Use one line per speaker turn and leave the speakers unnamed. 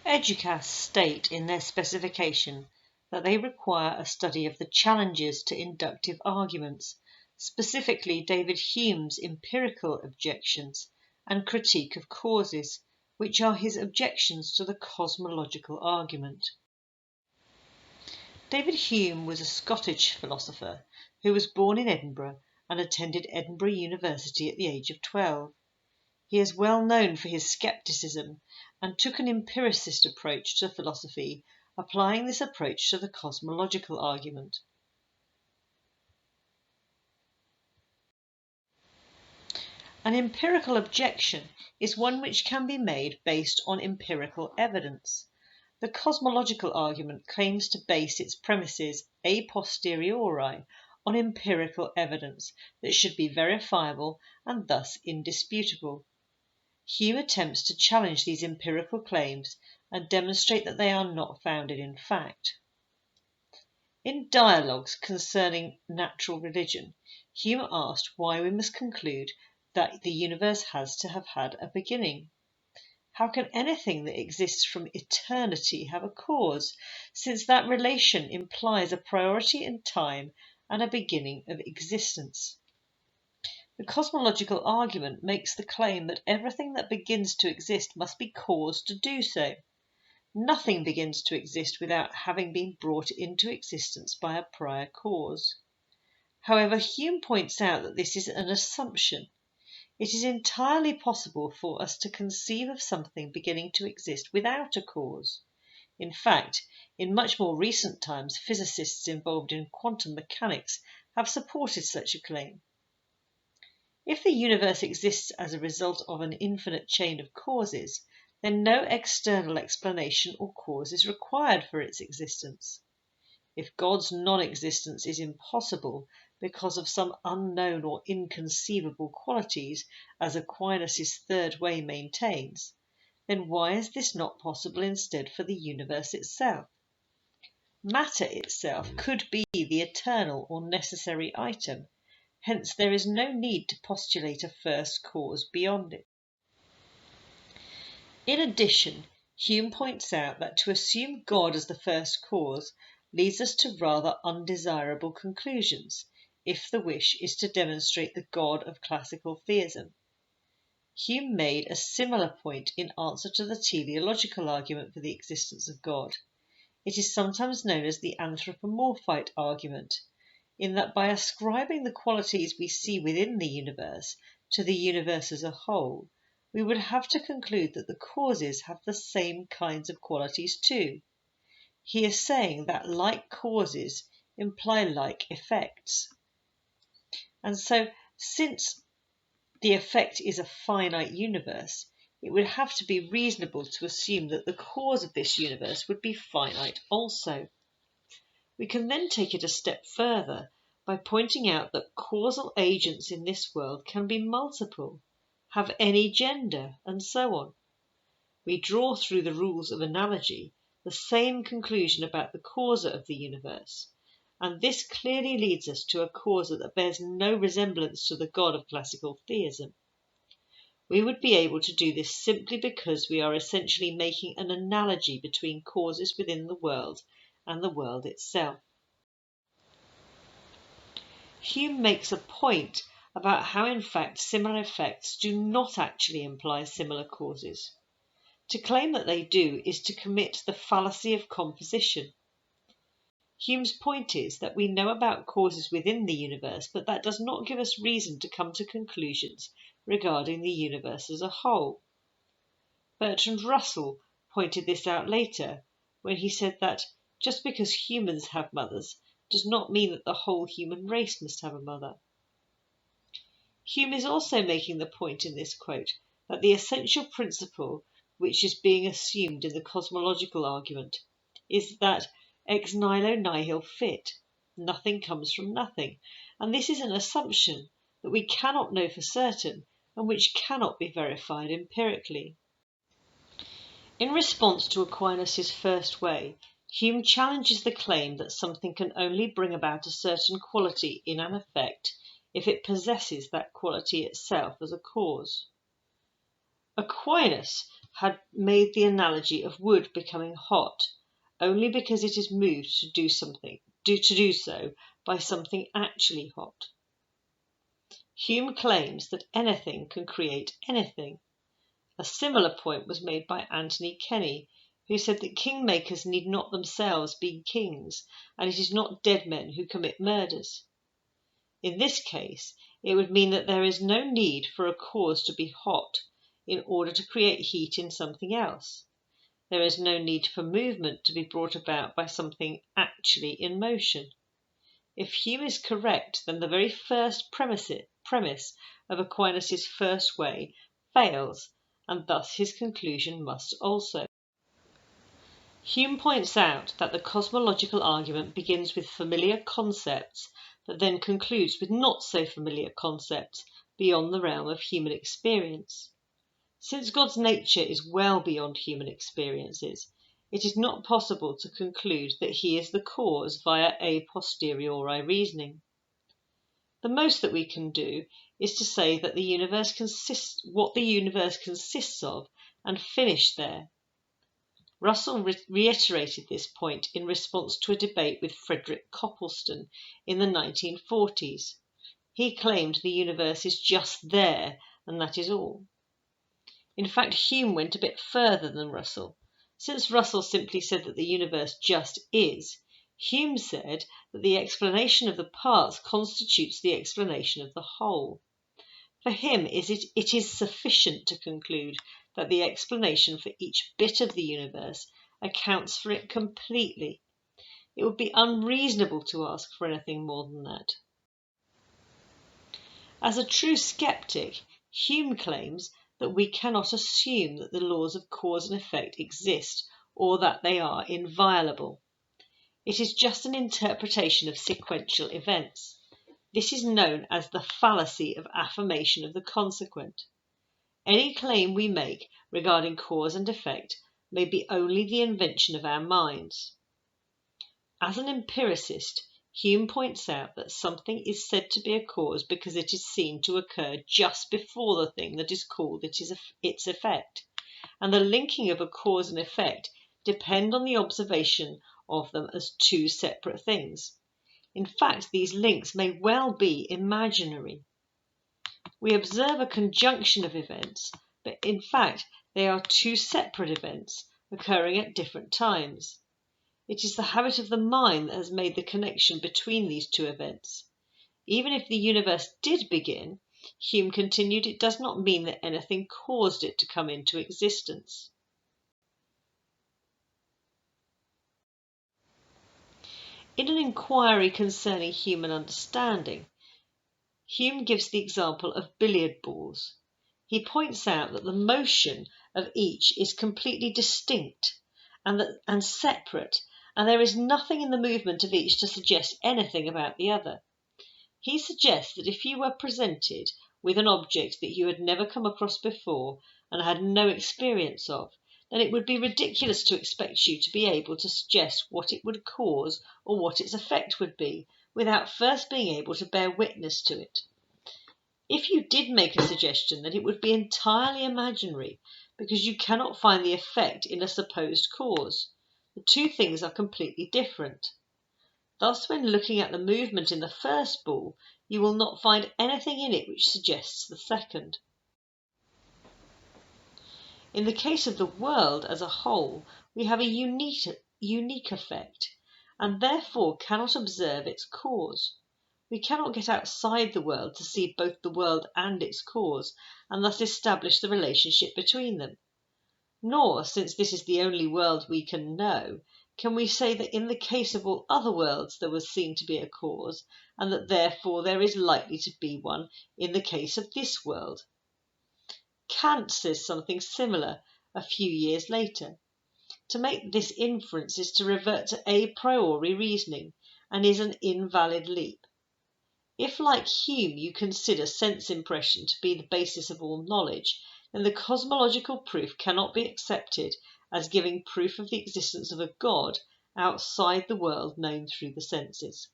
Educas state in their specification that they require a study of the challenges to inductive arguments, specifically David Hume's empirical objections and critique of causes, which are his objections to the cosmological argument. David Hume was a Scottish philosopher who was born in Edinburgh and attended Edinburgh University at the age of 12. He is well known for his scepticism and took an empiricist approach to philosophy, applying this approach to the cosmological argument. An empirical objection is one which can be made based on empirical evidence. The cosmological argument claims to base its premises a posteriori on empirical evidence that should be verifiable and thus indisputable. Hume attempts to challenge these empirical claims and demonstrate that they are not founded in fact. In Dialogues Concerning Natural Religion, Hume asked why we must conclude that the universe has to have had a beginning. How can anything that exists from eternity have a cause, since that relation implies a priority in time and a beginning of existence? The cosmological argument makes the claim that everything that begins to exist must be caused to do so. Nothing begins to exist without having been brought into existence by a prior cause. However, Hume points out that this is an assumption. It is entirely possible for us to conceive of something beginning to exist without a cause. In fact, in much more recent times, physicists involved in quantum mechanics have supported such a claim. If the universe exists as a result of an infinite chain of causes, then no external explanation or cause is required for its existence. If God's non-existence is impossible because of some unknown or inconceivable qualities, as Aquinas' third way maintains, then why is this not possible instead for the universe itself? Matter itself could be the eternal or necessary item. Hence, there is no need to postulate a first cause beyond it. In addition, Hume points out that to assume God as the first cause leads us to rather undesirable conclusions, if the wish is to demonstrate the God of classical theism. Hume made a similar point in answer to the teleological argument for the existence of God. It is sometimes known as the anthropomorphite argument, in that by ascribing the qualities we see within the universe to the universe as a whole, we would have to conclude that the causes have the same kinds of qualities too. He is saying that like causes imply like effects. And so, since the effect is a finite universe, it would have to be reasonable to assume that the cause of this universe would be finite also. We can then take it a step further by pointing out that causal agents in this world can be multiple, have any gender, and so on. We draw through the rules of analogy the same conclusion about the causa of the universe, and this clearly leads us to a causa that bears no resemblance to the God of classical theism. We would be able to do this simply because we are essentially making an analogy between causes within the world and the world itself. Hume makes a point about how in fact similar effects do not actually imply similar causes. To claim that they do is to commit the fallacy of composition. Hume's point is that we know about causes within the universe, but that does not give us reason to come to conclusions regarding the universe as a whole. Bertrand Russell pointed this out later when he said that just because humans have mothers does not mean that the whole human race must have a mother. Hume is also making the point in this quote that the essential principle which is being assumed in the cosmological argument is that ex nihilo nihil fit, nothing comes from nothing, and this is an assumption that we cannot know for certain and which cannot be verified empirically. In response to Aquinas' first way, Hume challenges the claim that something can only bring about a certain quality in an effect if it possesses that quality itself as a cause. Aquinas, had made the analogy of wood becoming hot only because it is moved to do so by something actually hot. Hume claims that anything can create anything. A similar point was made by Anthony Kenny, who said that kingmakers need not themselves be kings, and it is not dead men who commit murders. In this case, it would mean that there is no need for a cause to be hot in order to create heat in something else. There is no need for movement to be brought about by something actually in motion. If Hume is correct, then the very first premise of Aquinas' first way fails, and thus his conclusion must also. Hume points out that the cosmological argument begins with familiar concepts that then concludes with not so familiar concepts beyond the realm of human experience. Since God's nature is well beyond human experiences, it is not possible to conclude that he is the cause via a posteriori reasoning. The most that we can do is to say that what the universe consists of and finish there. Russell reiterated this point in response to a debate with Frederick Copleston in the 1940s. He claimed the universe is just there, and that is all. In fact, Hume went a bit further than Russell. Since Russell simply said that the universe just is, Hume said that the explanation of the parts constitutes the explanation of the whole. For him, it is sufficient to conclude that the explanation for each bit of the universe accounts for it completely. It would be unreasonable to ask for anything more than that. As a true skeptic, Hume claims that we cannot assume that the laws of cause and effect exist or that they are inviolable. It is just an interpretation of sequential events. This is known as the fallacy of affirmation of the consequent. Any claim we make regarding cause and effect may be only the invention of our minds. As an empiricist, Hume points out that something is said to be a cause because it is seen to occur just before the thing that is called its effect, and the linking of a cause and effect depend on the observation of them as two separate things. In fact, these links may well be imaginary. We observe a conjunction of events, but in fact they are two separate events occurring at different times. It is the habit of the mind that has made the connection between these two events. Even if the universe did begin, Hume continued, it does not mean that anything caused it to come into existence. In an inquiry concerning human understanding, Hume gives the example of billiard balls. He points out that the motion of each is completely distinct and separate, and there is nothing in the movement of each to suggest anything about the other. He suggests that if you were presented with an object that you had never come across before and had no experience of, then it would be ridiculous to expect you to be able to suggest what it would cause or what its effect would be, without first being able to bear witness to it. If you did make a suggestion, then it would be entirely imaginary, because you cannot find the effect in a supposed cause. The two things are completely different. Thus, when looking at the movement in the first ball, you will not find anything in it which suggests the second. In the case of the world as a whole, we have a unique effect, and therefore cannot observe its cause. We cannot get outside the world to see both the world and its cause, and thus establish the relationship between them. Nor, since this is the only world we can know, can we say that in the case of all other worlds there was seen to be a cause, and that therefore there is likely to be one in the case of this world. Kant says something similar a few years later. To make this inference is to revert to a priori reasoning, and is an invalid leap. If, like Hume, you consider sense impression to be the basis of all knowledge, then the cosmological proof cannot be accepted as giving proof of the existence of a God outside the world known through the senses.